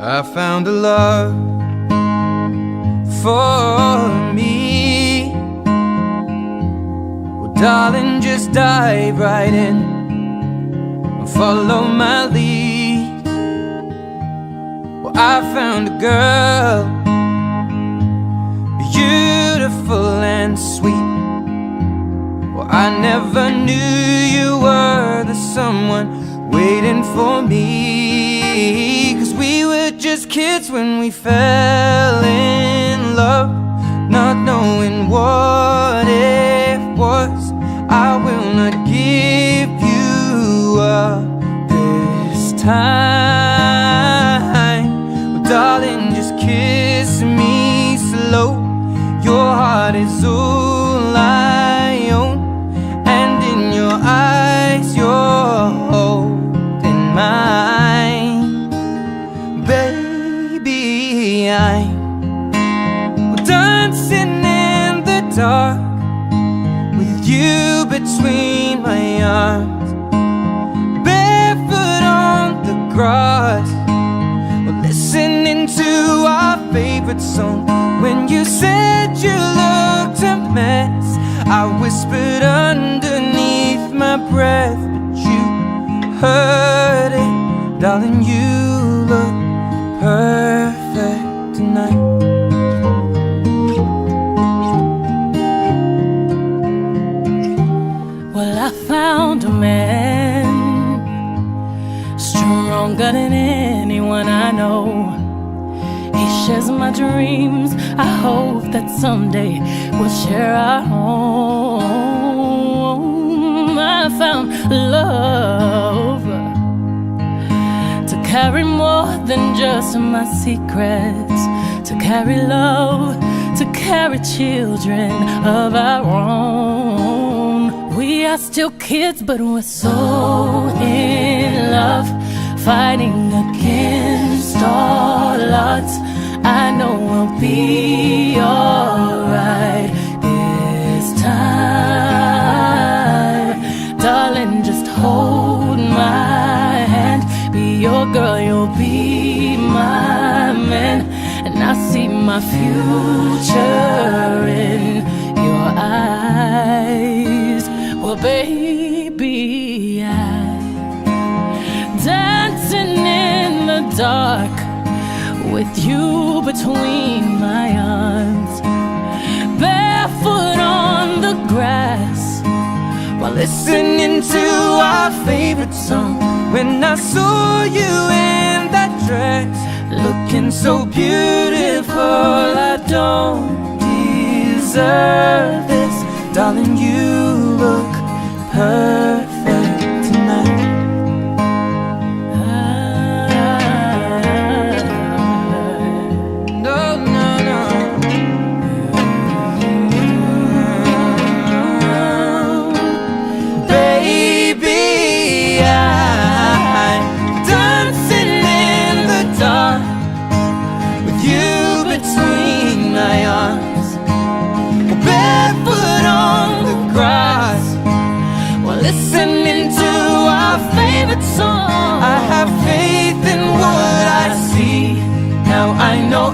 I found a love for me. Well, darling, just dive right in and follow my lead. Well, I found a girl, beautiful and sweet. Well, I never knew you were the someone waiting for me. 'Cause we were just kids when we fell in love, not knowing what it was. I will not give you up this time. Well, darling, just kiss me slow. Your heart is all I own, and in your eyes you're holding mine. Baby, I'm dancing in the dark with you between my arms, barefoot on the grass. We're listening to our favorite song. When you said you looked a mess, I whispered underneath my breath, but you heard it. Darling, you look perfect tonight. Well, I found a man stronger than anyone I know. He shares my dreams. I hope that someday we'll share our home. I found love to carry more than just my secrets, to carry love, to carry children of our own. We are still kids, but we're so in love, fighting against all odds. I know we'll be alright this time. Darling, just hold my hand. Be your girl, you'll be my man. And I see my future in your eyes. Well, baby, I'm dancing in the dark with you between my arms, barefoot on the grass, while listening to our favorite song. When I saw you in that dress, looking so beautiful, I don't deserve this. Darling, you look perfect tonight. Listening to our favorite song. I have faith in what I see. Now I know